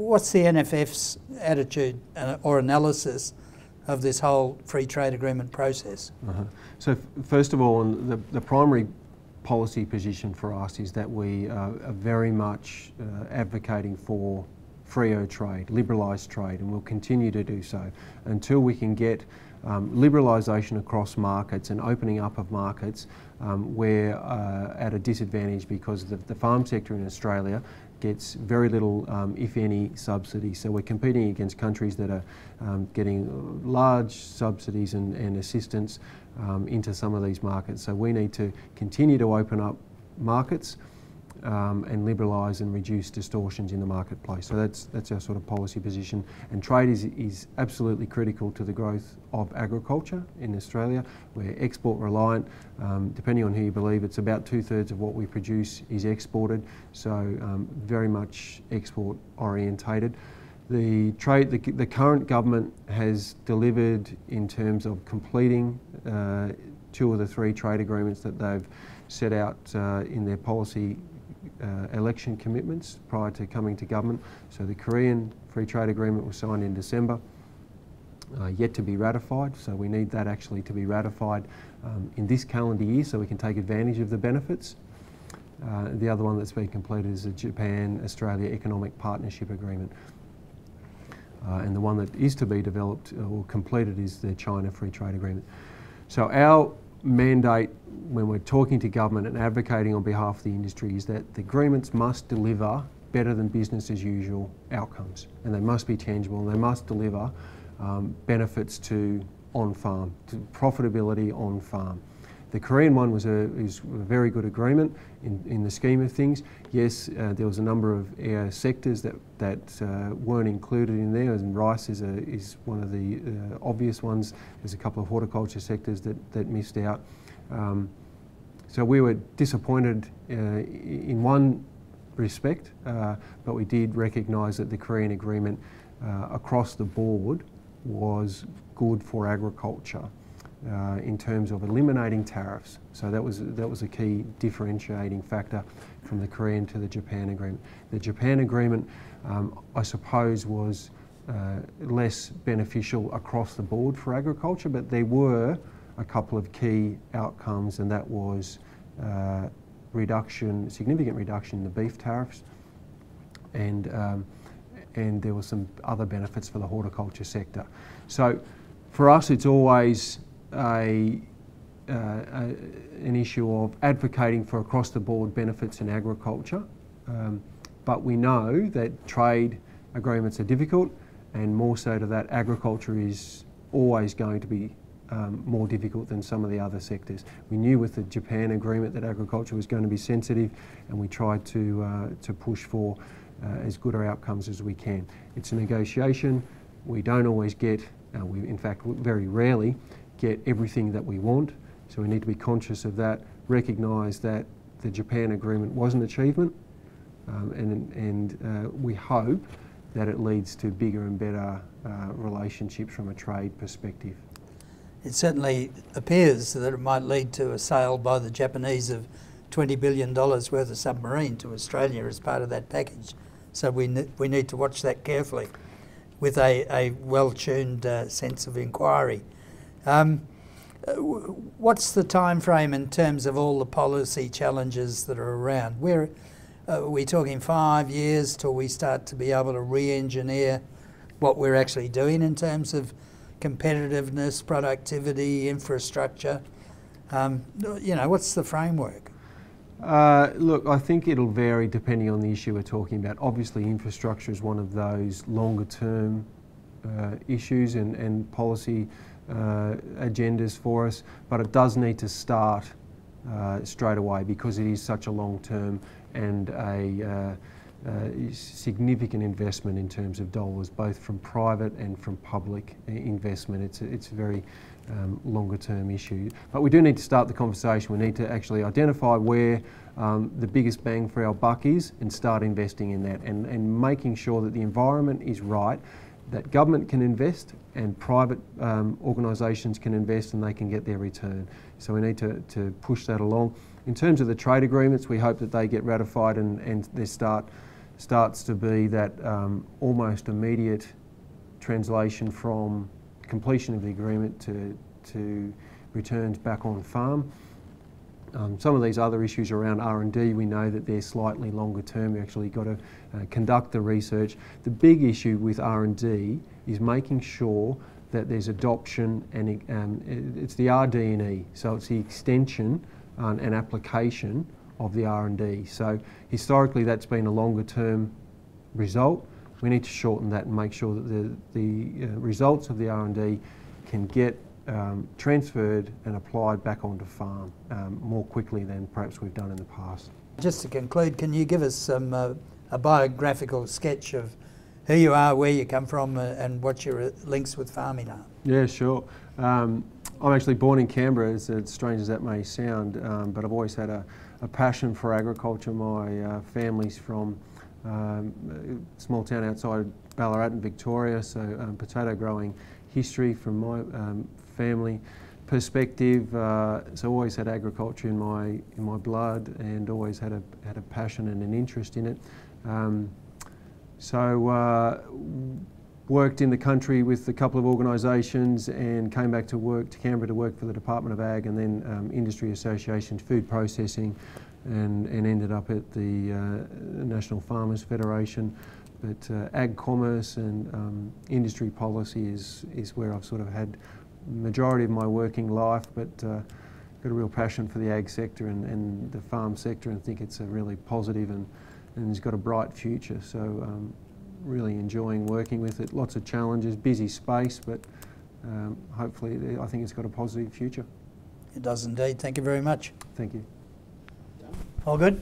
what's the NFF's attitude or analysis of this whole free trade agreement process? So first of all, the primary policy position for us is that we are very much advocating for freer trade, liberalised trade, and we'll continue to do so until we can get liberalisation across markets and opening up of markets. We're at a disadvantage because the farm sector in Australia gets very little, if any, subsidy. So we're competing against countries that are getting large subsidies and assistance into some of these markets. So we need to continue to open up markets and liberalise and reduce distortions in the marketplace. So that's our sort of policy position. And trade is absolutely critical to the growth of agriculture in Australia. We're export reliant. Depending on who you believe, it's about 2/3 of what we produce is exported. So very much export orientated. The current government has delivered in terms of completing 2 of the 3 trade agreements that they've set out in their policy election commitments prior to coming to government. So the Korean Free Trade Agreement was signed in December, yet to be ratified. So we need that actually to be ratified in this calendar year so we can take advantage of the benefits. The other one that's been completed is the Japan-Australia Economic Partnership Agreement. And the one that is to be developed or completed is the China Free Trade Agreement. So our mandate when we're talking to government and advocating on behalf of the industry is that the agreements must deliver better than business as usual outcomes, and they must be tangible and they must deliver benefits to on-farm, to profitability on-farm. The Korean one is a very good agreement in the scheme of things. Yes, there was a number of sectors that weren't included in there, and rice is one of the obvious ones. There's a couple of horticulture sectors that missed out. So we were disappointed in one respect, but we did recognise that the Korean agreement across the board was good for agriculture. In terms of eliminating tariffs. So that was a key differentiating factor from the Korean to the Japan agreement. The Japan agreement, I suppose, was less beneficial across the board for agriculture, but there were a couple of key outcomes, and that was significant reduction in the beef tariffs, and there were some other benefits for the horticulture sector. So for us, it's always an issue of advocating for across the board benefits in agriculture, but we know that trade agreements are difficult, and more so to that, agriculture is always going to be more difficult than some of the other sectors. We knew with the Japan agreement that agriculture was going to be sensitive, and we tried to push for as good outcomes as we can. It's a negotiation. We don't always get, we in fact very rarely get everything that we want, so we need to be conscious of that, recognise that the Japan agreement was an achievement, and we hope that it leads to bigger and better relationships from a trade perspective. It certainly appears that it might lead to a sale by the Japanese of $20 billion worth of submarine to Australia as part of that package. So we need to watch that carefully with a well-tuned sense of inquiry. What's the time frame in terms of all the policy challenges that are around? Are we talking 5 years till we start to be able to re-engineer what we're actually doing in terms of competitiveness, productivity, infrastructure? What's the framework? Look, I think it'll vary depending on the issue we're talking about. Obviously, infrastructure is one of those longer-term issues and policy agendas for us, but it does need to start straight away because it is such a long-term and a significant investment in terms of dollars, both from private and from public investment. It's a very longer-term issue. But we do need to start the conversation. We need to actually identify where the biggest bang for our buck is and start investing in that, and making sure that the environment is right, that government can invest and private organisations can invest and they can get their return. So we need to push that along. In terms of the trade agreements, we hope that they get ratified and they start starts to be that almost immediate translation from completion of the agreement to returns back on farm. Some of these other issues around R&D, we know that they're slightly longer term. We actually got to conduct the research. The big issue with R&D is making sure that there's adoption, and it's the RD&E, so it's the extension and application of the R&D. So historically that's been a longer term result. We need to shorten that and make sure that the results of the R&D can get transferred and applied back onto farm more quickly than perhaps we've done in the past. Just to conclude, can you give us some a biographical sketch of who you are, where you come from, and what your links with farming are? Yeah, sure. I'm actually born in Canberra, as strange as that may sound, but I've always had a passion for agriculture. My family's from a small town outside Ballarat in Victoria, so potato growing history from my family perspective. So always had agriculture in my blood, and always had a passion and an interest in it. Worked in the country with a couple of organisations and came back to Canberra to work for the Department of Ag, and then Industry Association, food processing, and ended up at the National Farmers Federation. But ag commerce and industry policy is where I've sort of had the majority of my working life, but got a real passion for the ag sector and the farm sector, and think it's a really positive and it's got a bright future. So really enjoying working with it. Lots of challenges, busy space, but hopefully I think it's got a positive future. It does indeed. Thank you very much. Thank you. All good?